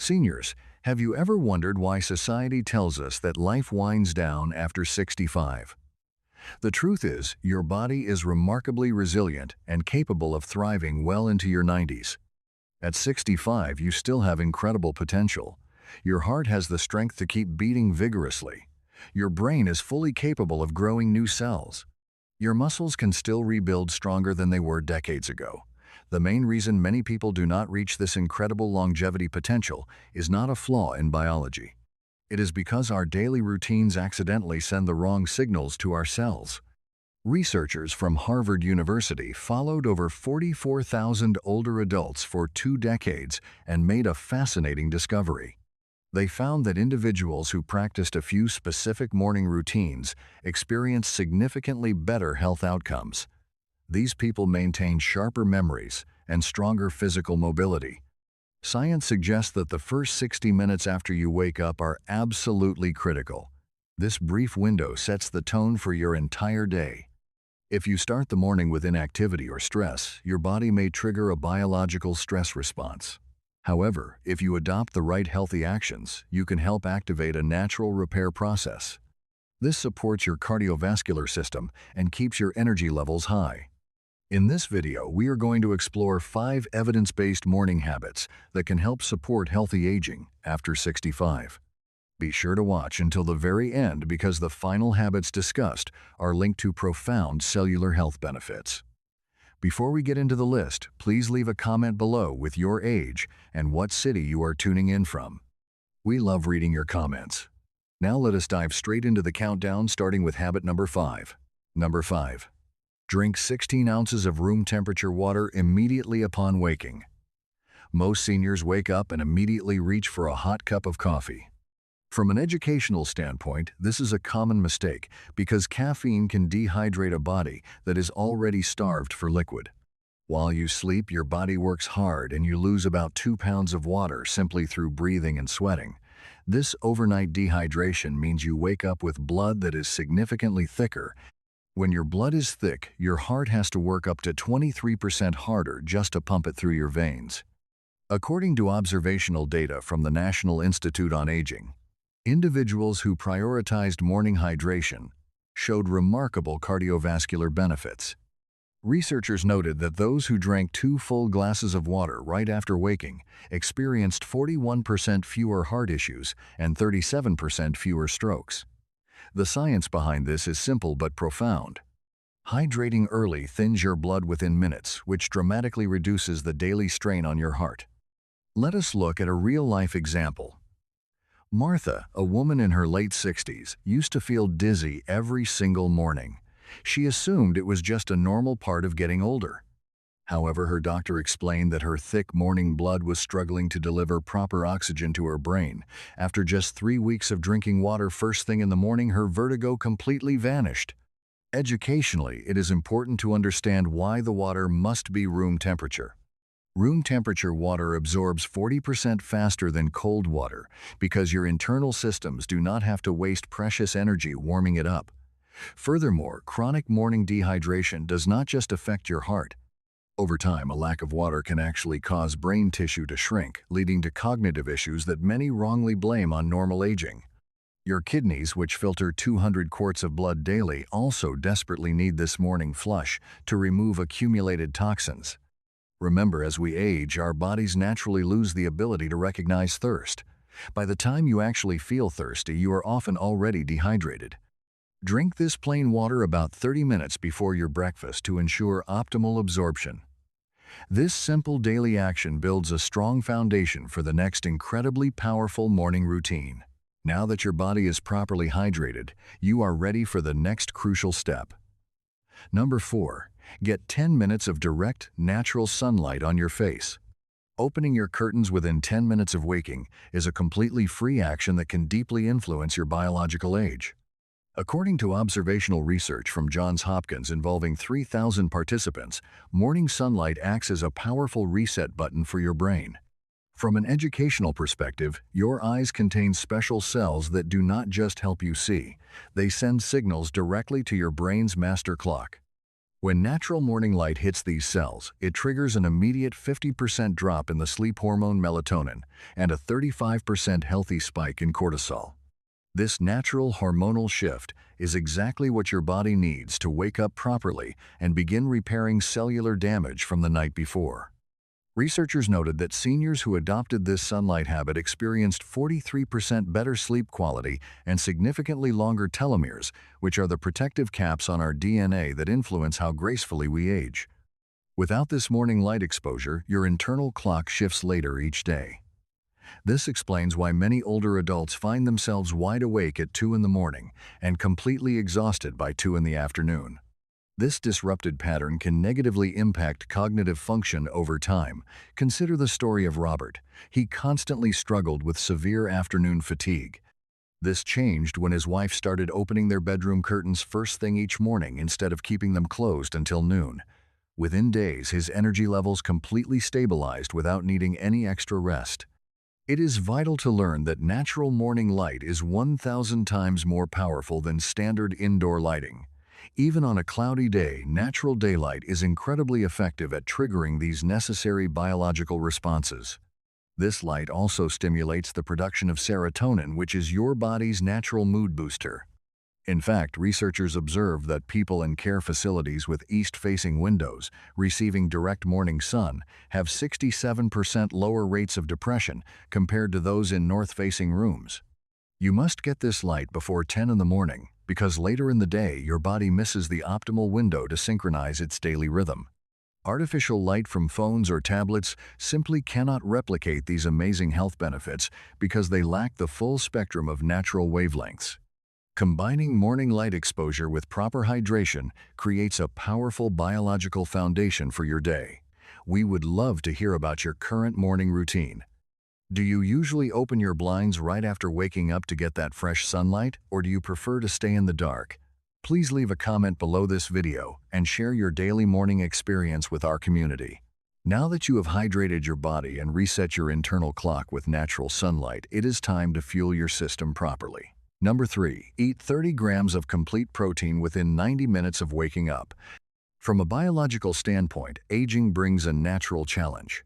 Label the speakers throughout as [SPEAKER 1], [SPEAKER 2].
[SPEAKER 1] Seniors, have you ever wondered why society tells us that life winds down after 65? The truth is, your body is remarkably resilient and capable of thriving well into your 90s. At 65, you still have incredible potential. Your heart has the strength to keep beating vigorously. Your brain is fully capable of growing new cells. Your muscles can still rebuild stronger than they were decades ago. The main reason many people do not reach this incredible longevity potential is not a flaw in biology. It is because our daily routines accidentally send the wrong signals to our cells. Researchers from Harvard University followed over 44,000 older adults for 2 decades and made a fascinating discovery. They found that individuals who practiced a few specific morning routines experienced significantly better health outcomes. These people maintained sharper memories and stronger physical mobility. Science suggests that the first 60 minutes after you wake up are absolutely critical. This brief window sets the tone for your entire day. If you start the morning with inactivity or stress, your body may trigger a biological stress response. However, if you adopt the right healthy actions, you can help activate a natural repair process. This supports your cardiovascular system and keeps your energy levels high. In this video, we are going to explore 5 evidence-based morning habits that can help support healthy aging after 65. Be sure to watch until the very end because the final habits discussed are linked to profound cellular health benefits. Before we get into the list, please leave a comment below with your age and what city you are tuning in from. We love reading your comments. Now let us dive straight into the countdown, starting with habit number 5. Number 5. Drink 16 ounces of room temperature water immediately upon waking. Most seniors wake up and immediately reach for a hot cup of coffee. From an educational standpoint, this is a common mistake because caffeine can dehydrate a body that is already starved for liquid. While you sleep, your body works hard and you lose about 2 pounds of water simply through breathing and sweating. This overnight dehydration means you wake up with blood that is significantly thicker. When your blood is thick, your heart has to work up to 23% harder just to pump it through your veins. According to observational data from the National Institute on Aging, individuals who prioritized morning hydration showed remarkable cardiovascular benefits. Researchers noted that those who drank 2 full glasses of water right after waking experienced 41% fewer heart issues and 37% fewer strokes. The science behind this is simple but profound. Hydrating early thins your blood within minutes, which dramatically reduces the daily strain on your heart. Let us look at a real-life example. Martha, a woman in her late 60s, used to feel dizzy every single morning. She assumed it was just a normal part of getting older. However, her doctor explained that her thick morning blood was struggling to deliver proper oxygen to her brain. After just 3 weeks of drinking water first thing in the morning, her vertigo completely vanished. Educationally, it is important to understand why the water must be room temperature. Room temperature water absorbs 40% faster than cold water because your internal systems do not have to waste precious energy warming it up. Furthermore, chronic morning dehydration does not just affect your heart. Over time, a lack of water can actually cause brain tissue to shrink, leading to cognitive issues that many wrongly blame on normal aging. Your kidneys, which filter 200 quarts of blood daily, also desperately need this morning flush to remove accumulated toxins. Remember, as we age, our bodies naturally lose the ability to recognize thirst. By the time you actually feel thirsty, you are often already dehydrated. Drink this plain water about 30 minutes before your breakfast to ensure optimal absorption. This simple daily action builds a strong foundation for the next incredibly powerful morning routine. Now that your body is properly hydrated, you are ready for the next crucial step. Number 4. Get 10 minutes of direct, natural sunlight on your face. Opening your curtains within 10 minutes of waking is a completely free action that can deeply influence your biological age. According to observational research from Johns Hopkins involving 3,000 participants, morning sunlight acts as a powerful reset button for your brain. From an educational perspective, your eyes contain special cells that do not just help you see, they send signals directly to your brain's master clock. When natural morning light hits these cells, it triggers an immediate 50% drop in the sleep hormone melatonin and a 35% healthy spike in cortisol. This natural hormonal shift is exactly what your body needs to wake up properly and begin repairing cellular damage from the night before. Researchers noted that seniors who adopted this sunlight habit experienced 43% better sleep quality and significantly longer telomeres, which are the protective caps on our DNA that influence how gracefully we age. Without this morning light exposure, your internal clock shifts later each day. This explains why many older adults find themselves wide awake at 2 in the morning and completely exhausted by 2 in the afternoon. This disrupted pattern can negatively impact cognitive function over time. Consider the story of Robert. He constantly struggled with severe afternoon fatigue. This changed when his wife started opening their bedroom curtains first thing each morning instead of keeping them closed until noon. Within days, his energy levels completely stabilized without needing any extra rest. It is vital to learn that natural morning light is 1,000 times more powerful than standard indoor lighting. Even on a cloudy day, natural daylight is incredibly effective at triggering these necessary biological responses. This light also stimulates the production of serotonin, which is your body's natural mood booster. In fact, researchers observed that people in care facilities with east-facing windows, receiving direct morning sun, have 67% lower rates of depression compared to those in north-facing rooms. You must get this light before 10 in the morning, because later in the day your body misses the optimal window to synchronize its daily rhythm. Artificial light from phones or tablets simply cannot replicate these amazing health benefits because they lack the full spectrum of natural wavelengths. Combining morning light exposure with proper hydration creates a powerful biological foundation for your day. We would love to hear about your current morning routine. Do you usually open your blinds right after waking up to get that fresh sunlight, or do you prefer to stay in the dark? Please leave a comment below this video and share your daily morning experience with our community. Now that you have hydrated your body and reset your internal clock with natural sunlight, it is time to fuel your system properly. Number 3. Eat 30 grams of complete protein within 90 minutes of waking up. From a biological standpoint, aging brings a natural challenge.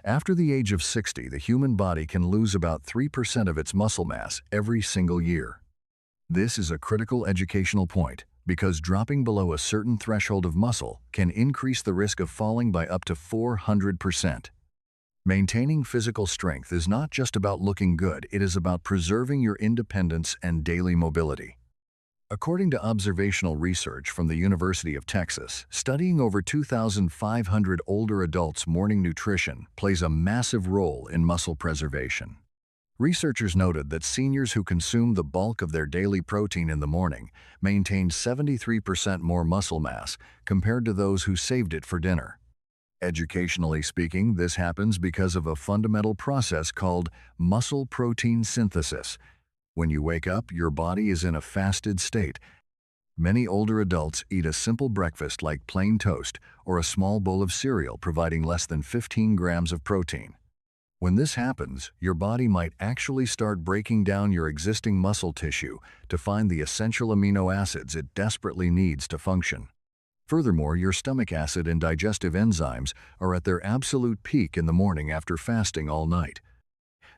[SPEAKER 1] After the age of 60, the human body can lose about 3% of its muscle mass every single year. This is a critical educational point because dropping below a certain threshold of muscle can increase the risk of falling by up to 400%. Maintaining physical strength is not just about looking good, it is about preserving your independence and daily mobility. According to observational research from the University of Texas, studying over 2,500 older adults' morning nutrition plays a massive role in muscle preservation. Researchers noted that seniors who consume the bulk of their daily protein in the morning maintained 73% more muscle mass compared to those who saved it for dinner. Educationally speaking, this happens because of a fundamental process called muscle protein synthesis. When you wake up, your body is in a fasted state. Many older adults eat a simple breakfast like plain toast or a small bowl of cereal, providing less than 15 grams of protein. When this happens, your body might actually start breaking down your existing muscle tissue to find the essential amino acids it desperately needs to function. Furthermore, your stomach acid and digestive enzymes are at their absolute peak in the morning after fasting all night.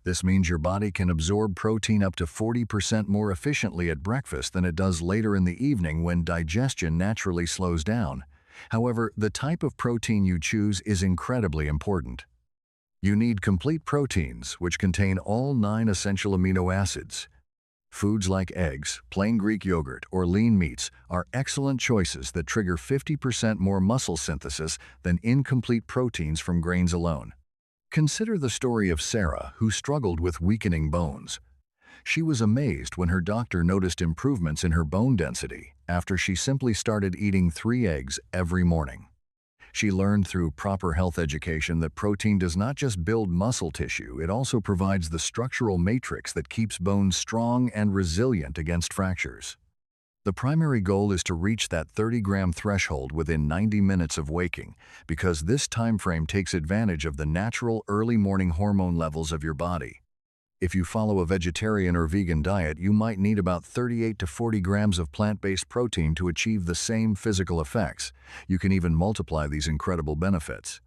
[SPEAKER 1] This means your body can absorb protein up to 40% more efficiently at breakfast than it does later in the evening when digestion naturally slows down. However, the type of protein you choose is incredibly important. You need complete proteins, which contain all 9 essential amino acids. Foods like eggs, plain Greek yogurt, or lean meats are excellent choices that trigger 50% more muscle synthesis than incomplete proteins from grains alone. Consider the story of Sarah, who struggled with weakening bones. She was amazed when her doctor noticed improvements in her bone density after she simply started eating 3 eggs every morning. She learned through proper health education that protein does not just build muscle tissue, it also provides the structural matrix that keeps bones strong and resilient against fractures. The primary goal is to reach that 30-gram threshold within 90 minutes of waking, because this time frame takes advantage of the natural early morning hormone levels of your body. If you follow a vegetarian or vegan diet, you might need about 38 to 40 grams of plant-based protein to achieve the same physical effects. You can even multiply these incredible benefits.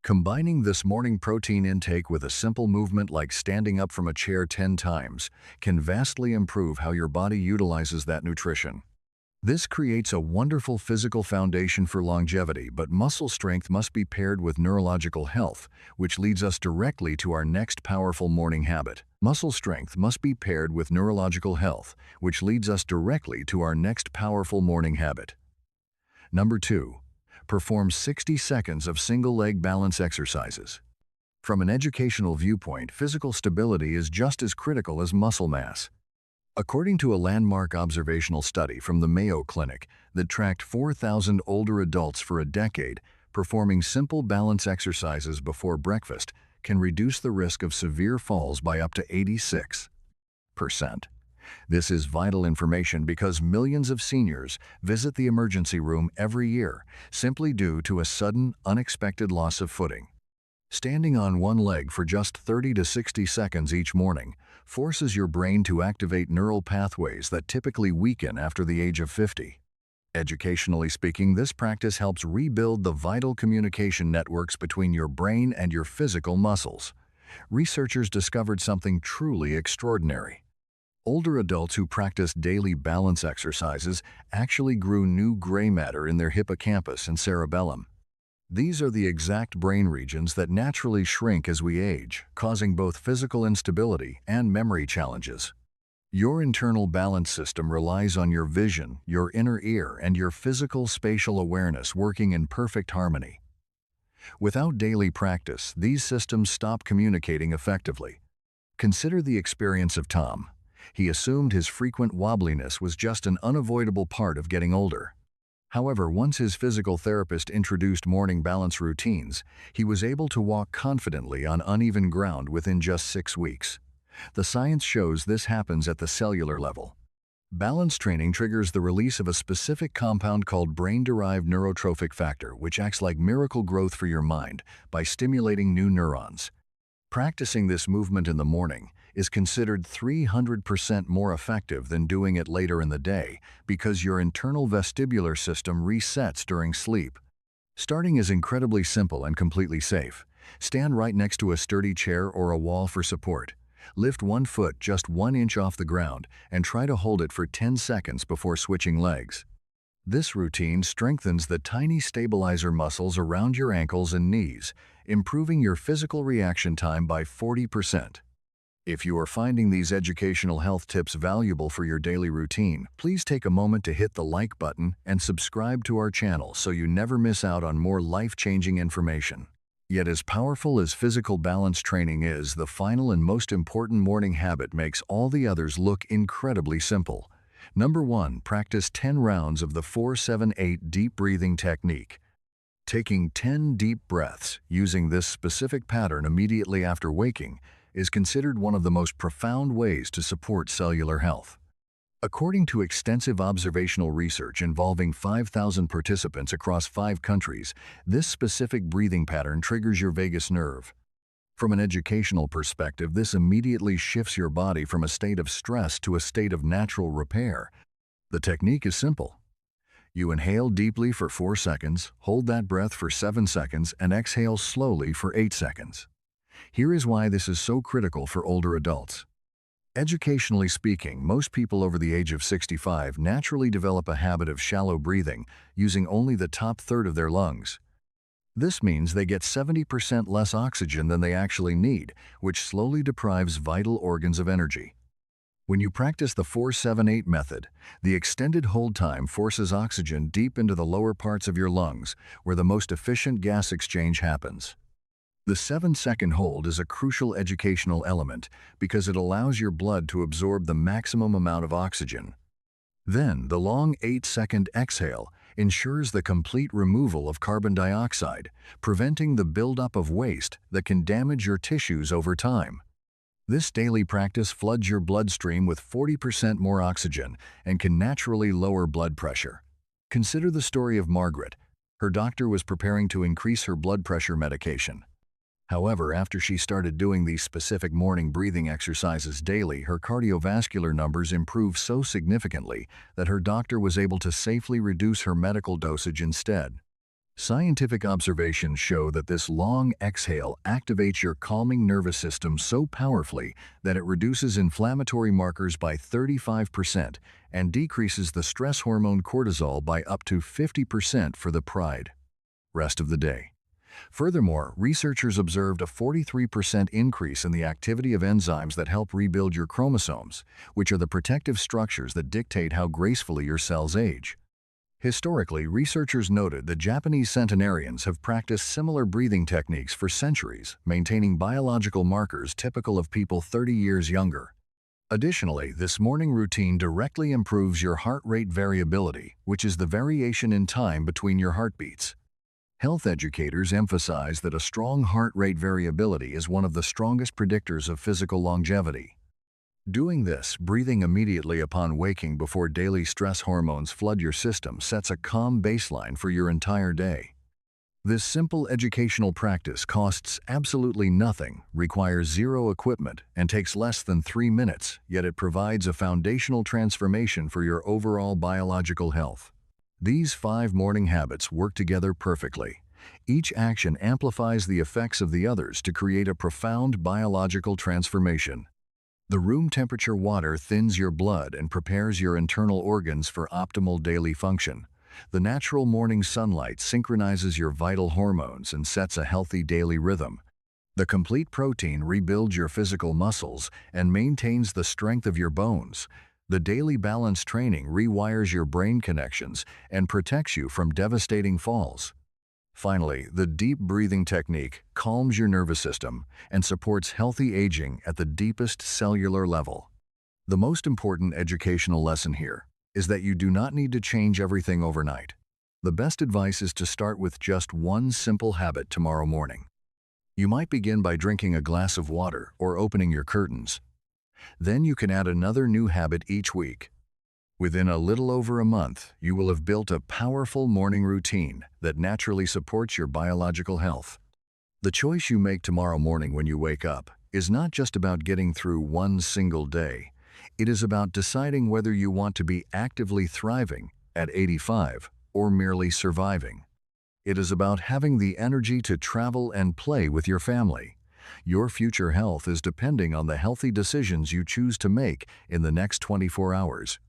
[SPEAKER 1] Combining this morning protein intake with a simple movement like standing up from a chair 10 times can vastly improve how your body utilizes that nutrition. This creates a wonderful physical foundation for longevity, but muscle strength must be paired with neurological health, which leads us directly to our next powerful morning habit. Muscle strength must be paired with neurological health, which leads us directly to our next powerful morning habit. Number 2. Perform 60 seconds of single-leg balance exercises. From an educational viewpoint, physical stability is just as critical as muscle mass. According to a landmark observational study from the Mayo Clinic that tracked 4,000 older adults for a decade, performing simple balance exercises before breakfast can reduce the risk of severe falls by up to 86%. This is vital information because millions of seniors visit the emergency room every year simply due to a sudden, unexpected loss of footing. Standing on one leg for just 30 to 60 seconds each morning forces your brain to activate neural pathways that typically weaken after the age of 50. Educationally speaking, this practice helps rebuild the vital communication networks between your brain and your physical muscles. Researchers discovered something truly extraordinary. Older adults who practiced daily balance exercises actually grew new gray matter in their hippocampus and cerebellum. These are the exact brain regions that naturally shrink as we age, causing both physical instability and memory challenges. Your internal balance system relies on your vision, your inner ear, and your physical spatial awareness working in perfect harmony. Without daily practice, these systems stop communicating effectively. Consider the experience of Tom. He assumed his frequent wobbliness was just an unavoidable part of getting older. However, once his physical therapist introduced morning balance routines, he was able to walk confidently on uneven ground within just 6 weeks. The science shows this happens at the cellular level. Balance training triggers the release of a specific compound called brain-derived neurotrophic factor, which acts like miracle growth for your mind by stimulating new neurons. Practicing this movement in the morning is considered 300% more effective than doing it later in the day because your internal vestibular system resets during sleep. Starting is incredibly simple and completely safe. Stand right next to a sturdy chair or a wall for support. Lift one foot just 1 inch off the ground and try to hold it for 10 seconds before switching legs. This routine strengthens the tiny stabilizer muscles around your ankles and knees, improving your physical reaction time by 40%. If you are finding these educational health tips valuable for your daily routine, please take a moment to hit the like button and subscribe to our channel so you never miss out on more life-changing information. Yet as powerful as physical balance training is, the final and most important morning habit makes all the others look incredibly simple. Number 1, practice 10 rounds of the 4-7-8 deep breathing technique. Taking 10 deep breaths using this specific pattern immediately after waking is considered one of the most profound ways to support cellular health. According to extensive observational research involving 5,000 participants across 5 countries, this specific breathing pattern triggers your vagus nerve. From an educational perspective, this immediately shifts your body from a state of stress to a state of natural repair. The technique is simple. You inhale deeply for 4 seconds, hold that breath for 7 seconds, and exhale slowly for 8 seconds. Here is why this is so critical for older adults. Educationally speaking, most people over the age of 65 naturally develop a habit of shallow breathing, using only the top third of their lungs. This means they get 70% less oxygen than they actually need, which slowly deprives vital organs of energy. When you practice the 4-7-8 method, the extended hold time forces oxygen deep into the lower parts of your lungs, where the most efficient gas exchange happens. The 7-second hold is a crucial educational element because it allows your blood to absorb the maximum amount of oxygen. Then, the long 8-second exhale ensures the complete removal of carbon dioxide, preventing the buildup of waste that can damage your tissues over time. This daily practice floods your bloodstream with 40% more oxygen and can naturally lower blood pressure. Consider the story of Margaret. Her doctor was preparing to increase her blood pressure medication. However, after she started doing these specific morning breathing exercises daily, her cardiovascular numbers improved so significantly that her doctor was able to safely reduce her medical dosage instead. Scientific observations show that this long exhale activates your calming nervous system so powerfully that it reduces inflammatory markers by 35% and decreases the stress hormone cortisol by up to 50% for the rest of the day. Furthermore, researchers observed a 43% increase in the activity of enzymes that help rebuild your chromosomes, which are the protective structures that dictate how gracefully your cells age. Historically, researchers noted that Japanese centenarians have practiced similar breathing techniques for centuries, maintaining biological markers typical of people 30 years younger. Additionally, this morning routine directly improves your heart rate variability, which is the variation in time between your heartbeats. Health educators emphasize that a strong heart rate variability is one of the strongest predictors of physical longevity. Doing this, breathing immediately upon waking before daily stress hormones flood your system, sets a calm baseline for your entire day. This simple educational practice costs absolutely nothing, requires zero equipment, and takes less than 3 minutes, yet it provides a foundational transformation for your overall biological health. These 5 morning habits work together perfectly. Each action amplifies the effects of the others to create a profound biological transformation. The room temperature water thins your blood and prepares your internal organs for optimal daily function. The natural morning sunlight synchronizes your vital hormones and sets a healthy daily rhythm. The complete protein rebuilds your physical muscles and maintains the strength of your bones. The daily balance training rewires your brain connections and protects you from devastating falls. Finally, the deep breathing technique calms your nervous system and supports healthy aging at the deepest cellular level. The most important educational lesson here is that you do not need to change everything overnight. The best advice is to start with just one simple habit tomorrow morning. You might begin by drinking a glass of water or opening your curtains. Then you can add another new habit each week. Within a little over a month, you will have built a powerful morning routine that naturally supports your biological health. The choice you make tomorrow morning when you wake up is not just about getting through one single day. It is about deciding whether you want to be actively thriving at 85 or merely surviving. It is about having the energy to travel and play with your family. Your future health is depending on the healthy decisions you choose to make in the next 24 hours.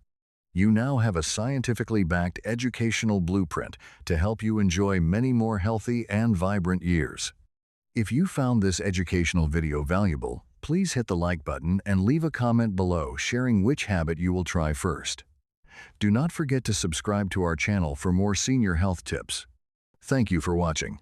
[SPEAKER 1] You now have a scientifically backed educational blueprint to help you enjoy many more healthy and vibrant years. If you found this educational video valuable, please hit the like button and leave a comment below sharing which habit you will try first. Do not forget to subscribe to our channel for more senior health tips. Thank you for watching.